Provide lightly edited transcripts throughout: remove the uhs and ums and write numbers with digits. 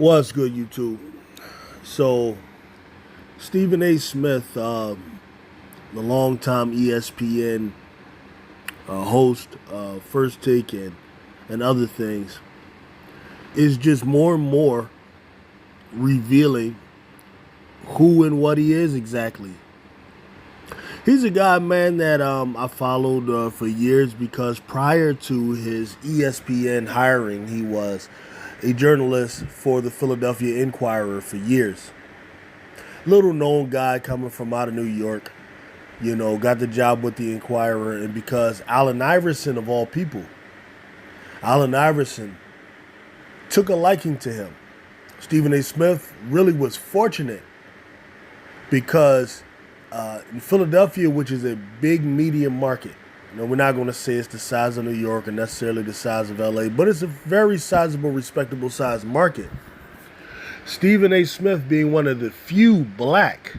What's good, YouTube? So, Stephen A Smith, the longtime ESPN host, First Take, and other things, is just more and more revealing who and what he is exactly. He's a guy, man, that I followed for years because prior to his ESPN hiring, he was a journalist for the Philadelphia Inquirer for years. Little known guy coming from out of New York, got the job with the Inquirer, and because Allen Iverson, of all people, Allen Iverson took a liking to him. Stephen A. Smith really was fortunate because in Philadelphia, which is a big media market, we're not going to say it's the size of New York or necessarily the size of LA, but it's a very sizable, respectable size market. Stephen A. Smith being one of the few black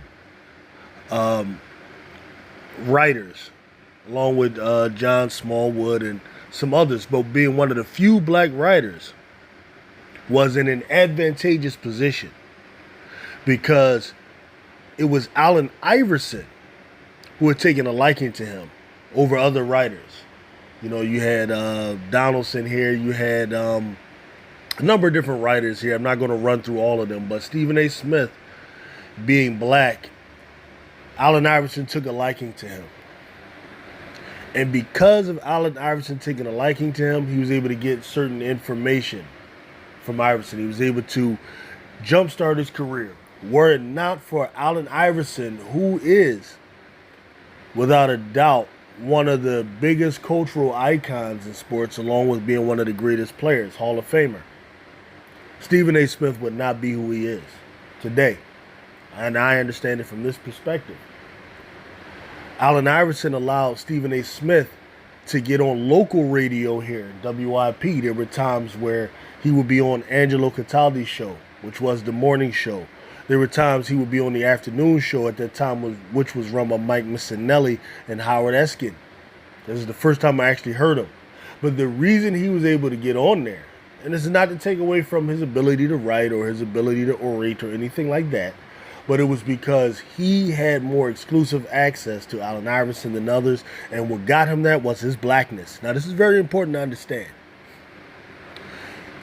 writers, along with John Smallwood and some others, but being one of the few black writers, was in an advantageous position because it was Allen Iverson who had taken a liking to him over other writers. You had Donaldson here, you had a number of different writers here. I'm not going to run through all of them, but Stephen A. Smith, being black, Allen Iverson took a liking to him. And because of Allen Iverson taking a liking to him, he was able to get certain information from Iverson. He was able to jumpstart his career. Were it not for Allen Iverson, who is, without a doubt, one of the biggest cultural icons in sports, along with being one of the greatest players, Hall of Famer, Stephen A. Smith would not be who he is today. And I understand it from this perspective. Allen Iverson allowed Stephen A. Smith to get on local radio here, WIP. There were times where he would be on Angelo Cataldi's show, which was the morning show. There were times he would be on the afternoon show at that time, which was run by Mike Missinelli and Howard Eskin. This is the first time I actually heard him. But the reason he was able to get on there, and this is not to take away from his ability to write or his ability to orate or anything like that, but it was because he had more exclusive access to Allen Iverson than others, and what got him that was his blackness. Now, this is very important to understand.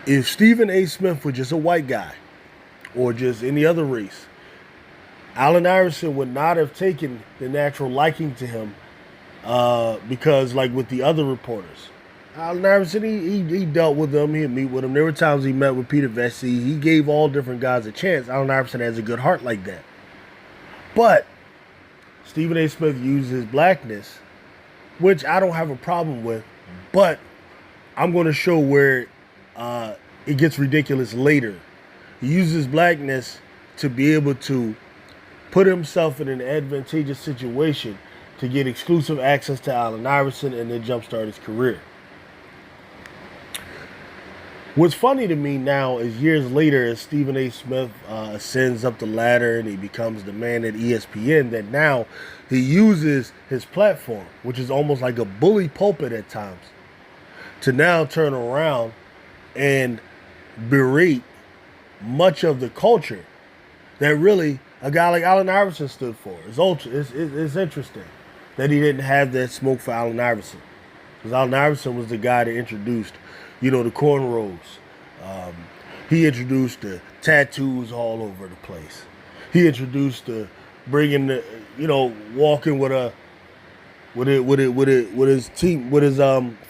If Stephen A. Smith was just a white guy, or just any other race, Allen Iverson would not have taken the natural liking to him because, like with the other reporters, Allen Iverson, he dealt with them, he'd meet with them. There were times he met with Peter Vesey. He gave all different guys a chance. Allen Iverson has a good heart like that. But Stephen A. Smith used his blackness, which I don't have a problem with, but I'm going to show where it gets ridiculous later. He uses blackness to be able to put himself in an advantageous situation to get exclusive access to Allen Iverson and then jumpstart his career. What's funny to me now is years later, as Stephen A. Smith ascends up the ladder and he becomes the man at ESPN, that now he uses his platform, which is almost like a bully pulpit at times, to now turn around and berate much of the culture that really a guy like Allen Iverson stood for. It's interesting that he didn't have that smoke for Allen Iverson, because Allen Iverson was the guy that introduced, the cornrows. He introduced the tattoos all over the place. He introduced the bringing the, walking with his team, with his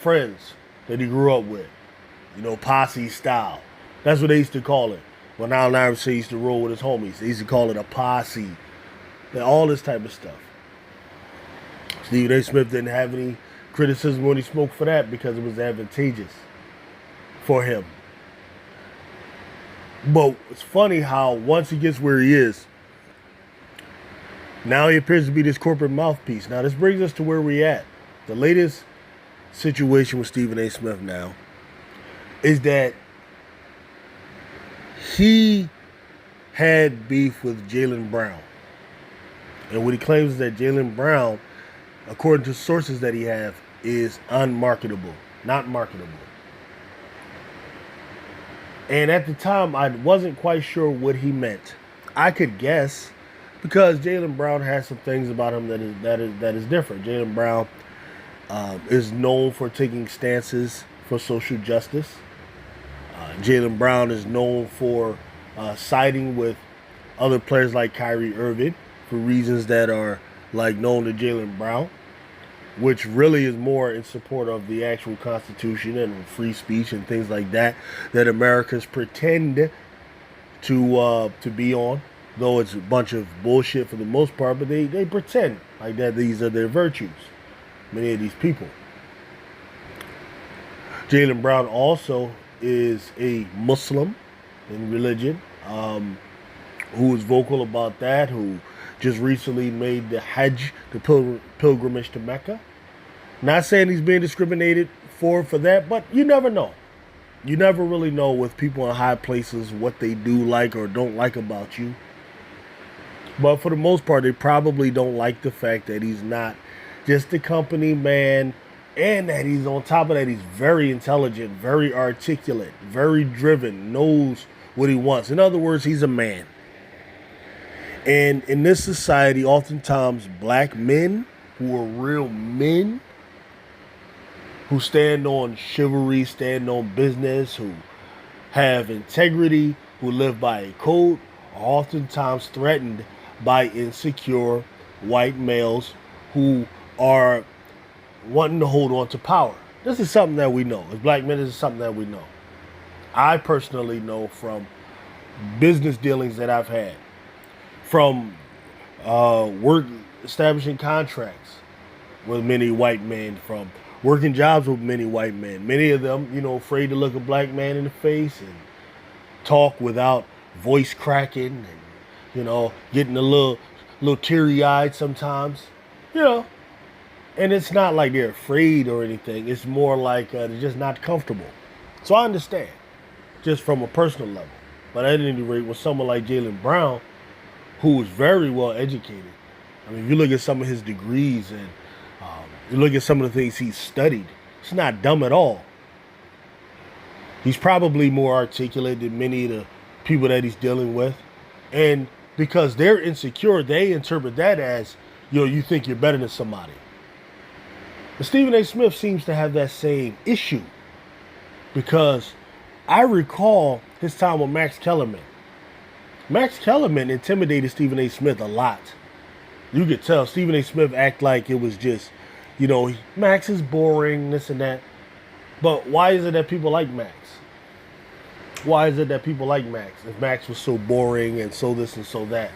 friends that he grew up with, posse style. That's what they used to call it. When Allen Iverson used to roll with his homies, they used to call it a posse. All this type of stuff. Stephen A. Smith didn't have any criticism when he smoked for that because it was advantageous for him. But it's funny how once he gets where he is, now he appears to be this corporate mouthpiece. Now this brings us to where we're at. The latest situation with Stephen A. Smith now is that he had beef with Jaylen Brown. And what he claims is that Jaylen Brown, according to sources that he have, is unmarketable, not marketable. And at the time, I wasn't quite sure what he meant. I could guess because Jaylen Brown has some things about him that is different. Jaylen Brown is known for taking stances for social justice. Jaylen Brown is known for siding with other players like Kyrie Irving for reasons that are like known to Jaylen Brown, which really is more in support of the actual Constitution and free speech and things like that Americans pretend to be on, though it's a bunch of bullshit for the most part. But they pretend like that these are their virtues. Many of these people. Jaylen Brown also is a Muslim in religion, who is vocal about that, who just recently made the Hajj, the pilgrimage to Mecca. Not saying he's being discriminated for that, but you never know. You never really know with people in high places what they do like or don't like about you. But for the most part, they probably don't like the fact that he's not just a company man, and that he's on top of that, he's very intelligent, very articulate, very driven, knows what he wants. In other words, he's a man. And in this society, oftentimes black men who are real men, who stand on chivalry, stand on business, who have integrity, who live by a code, are oftentimes threatened by insecure white males who are wanting to hold on to power. This is something that we know. As black men, this is something that we know. I personally know from business dealings that I've had, from work establishing contracts with many white men, from working jobs with many white men. Many of them, afraid to look a black man in the face and talk without voice cracking and, getting a little teary-eyed sometimes, And it's not like they're afraid or anything. It's more like they're just not comfortable. So I understand, just from a personal level. But at any rate, with someone like Jaylen Brown, who is very well educated. I mean, if you look at some of his degrees and you look at some of the things he's studied, it's not dumb at all. He's probably more articulate than many of the people that he's dealing with. And because they're insecure, they interpret that as, you think you're better than somebody. But Stephen A. Smith seems to have that same issue, because I recall his time with Max Kellerman. Max Kellerman intimidated Stephen A. Smith a lot. You could tell Stephen A. Smith act like it was just, Max is boring, this and that. But why is it that people like Max? Why is it that people like Max? If Max was so boring and so this and so that.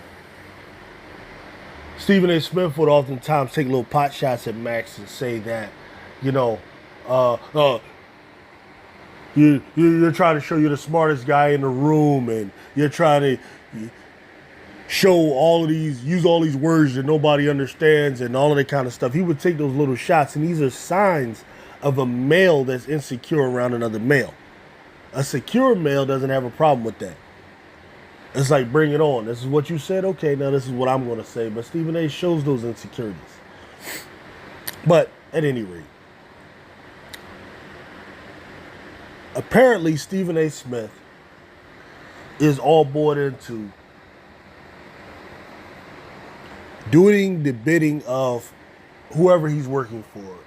Stephen A. Smith would oftentimes take little pot shots at Max and say that, you're trying to show you're the smartest guy in the room, and you're trying to use all these words that nobody understands and all of that kind of stuff. He would take those little shots, and these are signs of a male that's insecure around another male. A secure male doesn't have a problem with that. It's like, bring it on. This is what you said. Okay, now this is what I'm going to say. But Stephen A. shows those insecurities. But at any rate, apparently Stephen A. Smith is all bought into doing the bidding of whoever he's working for.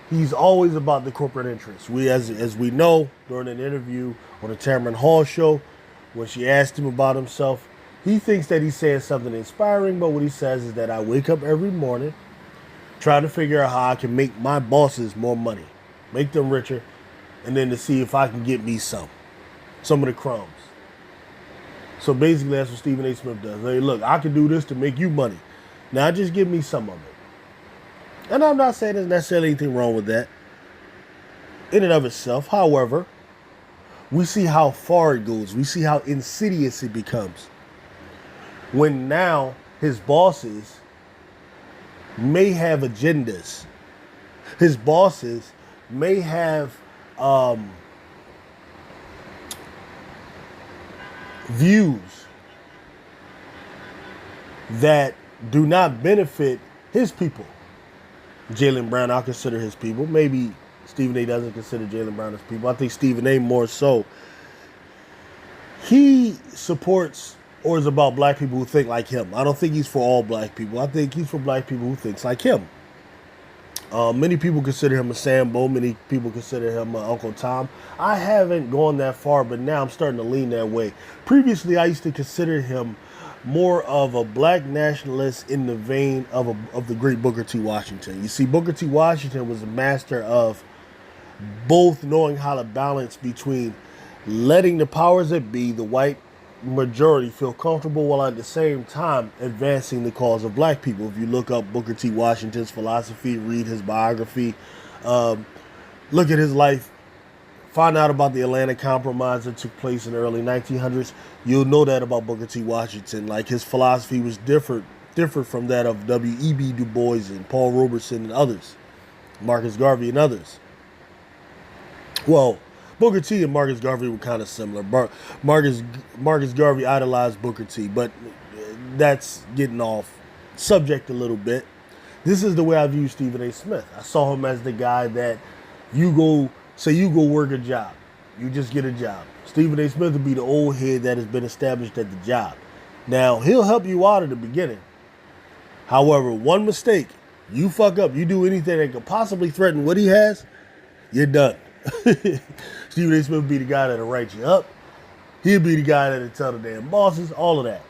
He's always about the corporate interests. As we know, during an interview on the Tamron Hall show, when she asked him about himself, he thinks that he's saying something inspiring, but what he says is that I wake up every morning trying to figure out how I can make my bosses more money, make them richer, and then to see if I can get me some of the crumbs. So basically that's what Stephen A. Smith does. Hey, look, I can do this to make you money. Now just give me some of it. And I'm not saying there's necessarily anything wrong with that in and of itself. However, we see how far it goes. We see how insidious it becomes. When now his bosses may have agendas. His bosses may have views that do not benefit his people. Jaylen Brown, I'll consider his people. Maybe Stephen A. doesn't consider Jaylen Brown his people. I think Stephen A. more so he supports or is about black people who think like him. I don't think he's for all black people. I think he's for black people who thinks like him. Many people consider him a Sambo. Many people consider him Uncle Tom. I haven't gone that far, but now I'm starting to lean that way. Previously, I used to consider him more of a black nationalist in the vein of the great Booker T. Washington. You see, Booker T. Washington was a master of both knowing how to balance between letting the powers that be, the white majority, feel comfortable while at the same time advancing the cause of black people. If you look up Booker T. Washington's philosophy, read his biography, look at his life, find out about the Atlanta Compromise that took place in the early 1900s, you'll know that about Booker T. Washington. Like, his philosophy was different from that of W.E.B. Du Bois and Paul Robeson and others, Marcus Garvey and others. Well, Booker T and Marcus Garvey were kind of similar. Marcus Garvey idolized Booker T, but that's getting off subject a little bit. This is the way I view Stephen A. Smith. I saw him as the guy that you go work a job. You just get a job. Stephen A. Smith would be the old head that has been established at the job. Now, he'll help you out at the beginning. However, one mistake, you fuck up, you do anything that could possibly threaten what he has, you're done. Stephen A. Smith would be the guy that'll write you up. He'll be the guy that'll tell the damn bosses, all of that.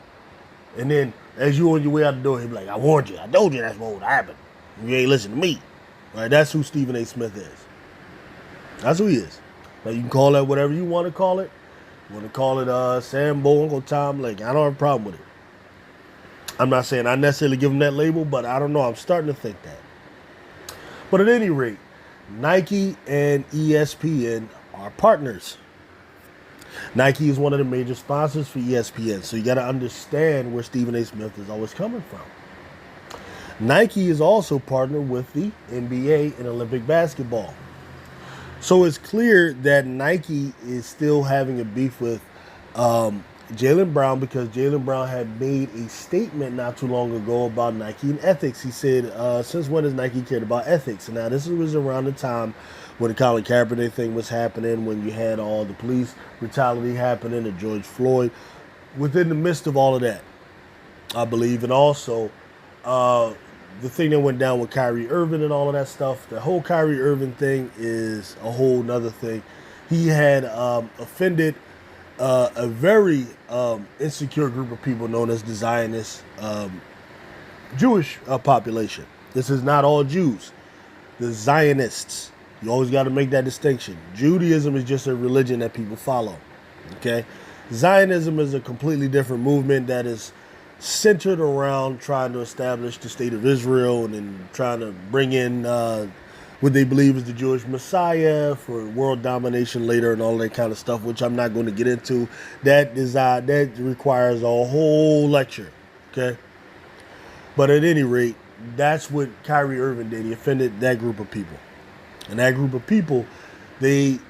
And then, as you on your way out the door, he'll be like, I warned you. I told you that's what would happen. You ain't listen to me. Right? That's who Stephen A. Smith is. That's who he is. Now, you can call that whatever you want to call it. You want to call it Sambo, Uncle Tom, like, I don't have a problem with it. I'm not saying I necessarily give him that label, but I don't know. I'm starting to think that. But at any rate, Nike and ESPN are partners. Nike is one of the major sponsors for ESPN, so you got to understand where Stephen A. Smith is always coming from. Nike is also partnered with the NBA and Olympic basketball. So it's clear that Nike is still having a beef with Jaylen Brown, because Jaylen Brown had made a statement not too long ago about Nike and ethics. He said, since when has Nike cared about ethics? And now this was around the time when the Colin Kaepernick thing was happening, when you had all the police brutality happening, the George Floyd, within the midst of all of that, I believe. And also the thing that went down with Kyrie Irving and all of that stuff. The whole Kyrie Irving thing is a whole nother thing. He had offended a very insecure group of people known as the Zionist Jewish population. This is not all Jews. The Zionists. You always got to make that distinction. Judaism is just a religion that people follow. Okay? Zionism is a completely different movement that is centered around trying to establish the state of Israel and then trying to bring in what they believe is the Jewish Messiah for world domination later and all that kind of stuff, which I'm not going to get into. That requires a whole lecture, okay? But at any rate, that's what Kyrie Irving did. He offended that group of people. And that group of people, they,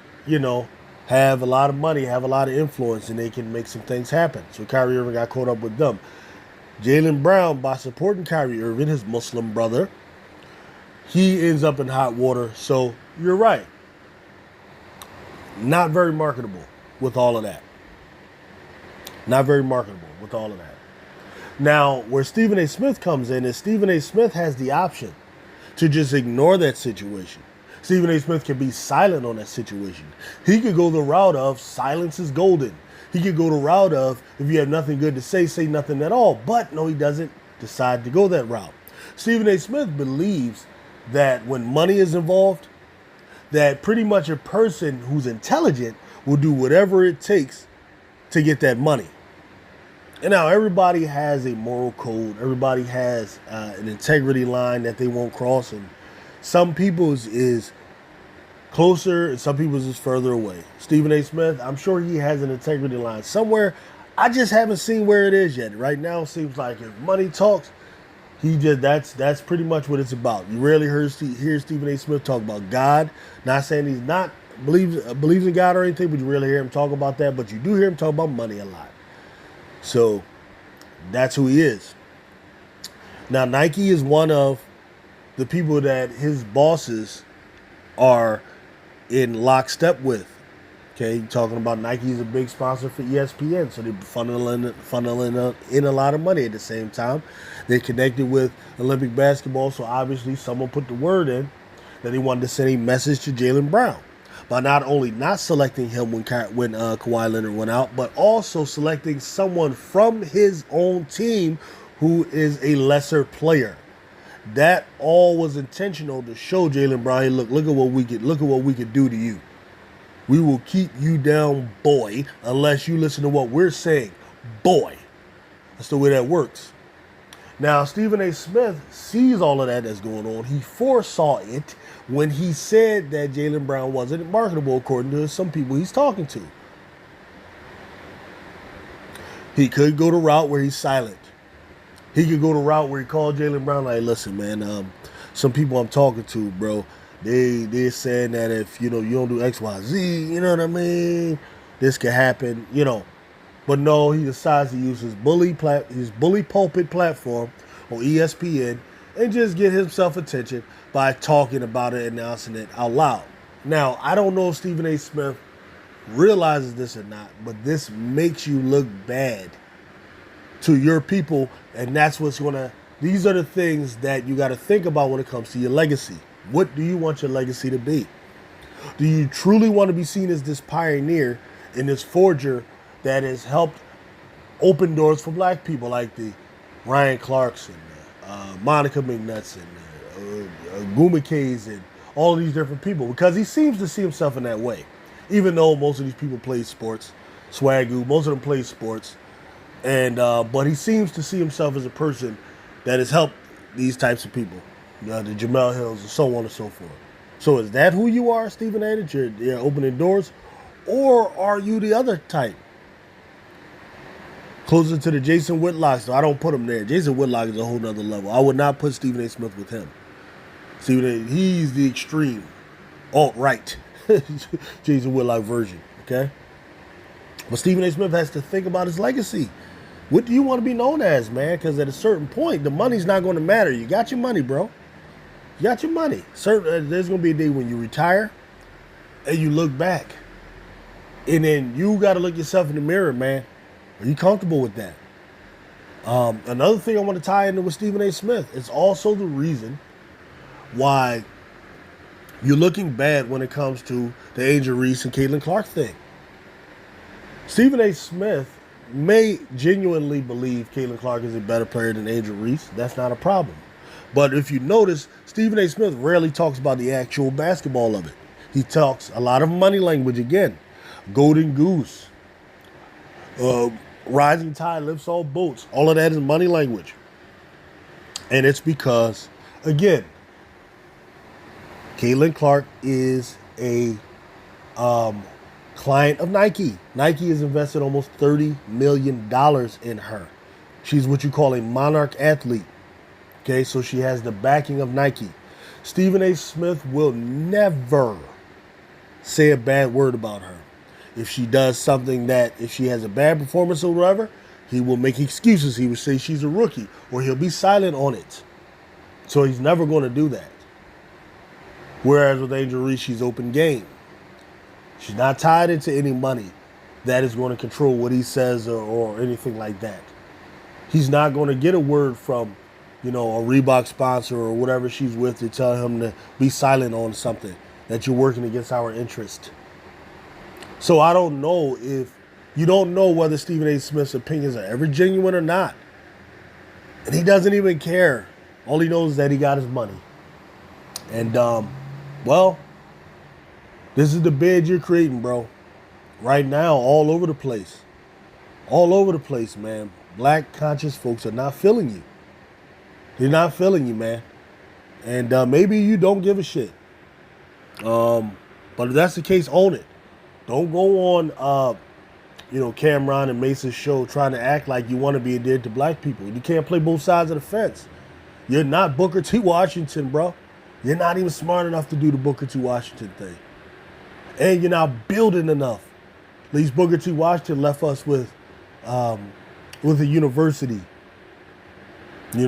have a lot of money, have a lot of influence, and they can make some things happen. So Kyrie Irving got caught up with them. Jaylen Brown, by supporting Kyrie Irving, his Muslim brother, he ends up in hot water. So you're right. Not very marketable with all of that. Not very marketable with all of that. Now, where Stephen A. Smith comes in is Stephen A. Smith has the option to just ignore that situation. Stephen A. Smith can be silent on that situation. He could go the route of silence is golden. He could go the route of, if you have nothing good to say nothing at all. But no, he doesn't decide to go that route. Stephen A. Smith believes that when money is involved, that pretty much a person who's intelligent will do whatever it takes to get that money. And now everybody has a moral code. Everybody has an integrity line that they won't cross. And some people's is closer and some people's is further away. Stephen A. Smith, I'm sure he has an integrity line somewhere. I just haven't seen where it is yet. Right now, it seems like if money talks, that's pretty much what it's about. You rarely hear Stephen A. Smith talk about God. Not saying he's not believes in God or anything, but you rarely hear him talk about that. But you do hear him talk about money a lot. So that's who he is. Now, Nike is one of the people that his bosses are in lockstep with. Okay, talking about Nike is a big sponsor for ESPN, so they're funneling in a lot of money. At the same time, they connected with Olympic basketball, so obviously someone put the word in that he wanted to send a message to Jaylen Brown by not only not selecting him when Kawhi Leonard went out, but also selecting someone from his own team who is a lesser player. That all was intentional to show Jaylen Brown, hey, look at what we could do to you. We will keep you down, boy, unless you listen to what we're saying, boy. That's the way that works. Now, Stephen A. Smith sees all of that that's going on. He foresaw it when he said that Jaylen Brown wasn't marketable, according to some people he's talking to. He could go the route where he's silent. He could go the route where he called Jaylen Brown, like, listen, man, some people I'm talking to, bro, they're saying that if, you don't do X, Y, Z, you know what I mean, this could happen, But no, he decides to use his bully pulpit platform on ESPN and just get himself attention by talking about it, announcing it out loud. Now, I don't know if Stephen A. Smith realizes this or not, but this makes you look bad to your people, and that's these are the things that you got to think about when it comes to your legacy. What do you want your legacy to be? Do you truly want to be seen as this pioneer and this forger that has helped open doors for black people like the Ryan Clarks and Monica McNuts and Guma K's and all of these different people? Because he seems to see himself in that way. Even though most of these people play sports, Swagoo, most of them play sports, and but he seems to see himself as a person that has helped these types of people, the Jamel Hills and so on and so forth. So is that who you are, Stephen A., that you're opening doors? Or are you the other type? Closer to the Jason Whitlock, so I don't put him there. Jason Whitlock is a whole nother level. I would not put Stephen A. Smith with him. Stephen A., he's the extreme, alt-right Jason Whitlock version, okay? But Stephen A. Smith has to think about his legacy. What do you want to be known as, man? Because at a certain point, the money's not going to matter. You got your money, bro. You got your money. There's going to be a day when you retire and you look back. And then you got to look yourself in the mirror, man. Are you comfortable with that? Another thing I want to tie into with Stephen A. Smith is also the reason why you're looking bad when it comes to the Angel Reese and Caitlin Clark thing. Stephen A. Smith may genuinely believe Caitlin Clark is a better player than Angel Reese. That's not a problem. But if you notice, Stephen A. Smith rarely talks about the actual basketball of it. He talks a lot of money language again. Golden goose. Rising tide lifts all boats. All of that is money language. And it's because, again, Caitlin Clark is a client of Nike. Nike has invested almost $30 million in her. She's what you call a monarch athlete. Okay, so she has the backing of Nike. Stephen A. Smith will never say a bad word about her. If she does something if she has a bad performance or whatever, he will make excuses. He will say she's a rookie, or he'll be silent on it. So he's never going to do that. Whereas with Angel Reese, she's open game. She's not tied into any money that is going to control what he says or anything like that. He's not going to get a word from, a Reebok sponsor or whatever she's with to tell him to be silent on something, that you're working against our interest. So I don't know you don't know whether Stephen A. Smith's opinions are ever genuine or not. And he doesn't even care. All he knows is that he got his money. And, this is the bed you're creating, bro. Right now, all over the place. All over the place, man. Black conscious folks are not feeling you. They're not feeling you, man. And maybe you don't give a shit. But if that's the case, own it. Don't go on, Cameron and Mason's show trying to act like you want to be endeared to black people. You can't play both sides of the fence. You're not Booker T. Washington, bro. You're not even smart enough to do the Booker T. Washington thing. And you're not building enough. At least Booker T. Washington left us with a university. He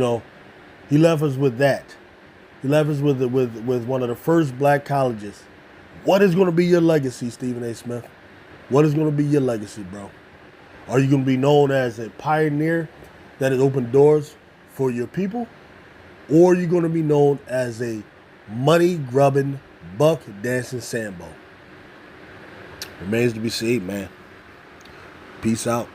left us with that. He left us with one of the first black colleges. What is going to be your legacy, Stephen A. Smith? What is going to be your legacy, bro? Are you going to be known as a pioneer that has opened doors for your people? Or are you going to be known as a money-grubbing, buck-dancing Sambo? Remains to be seen, man. Peace out.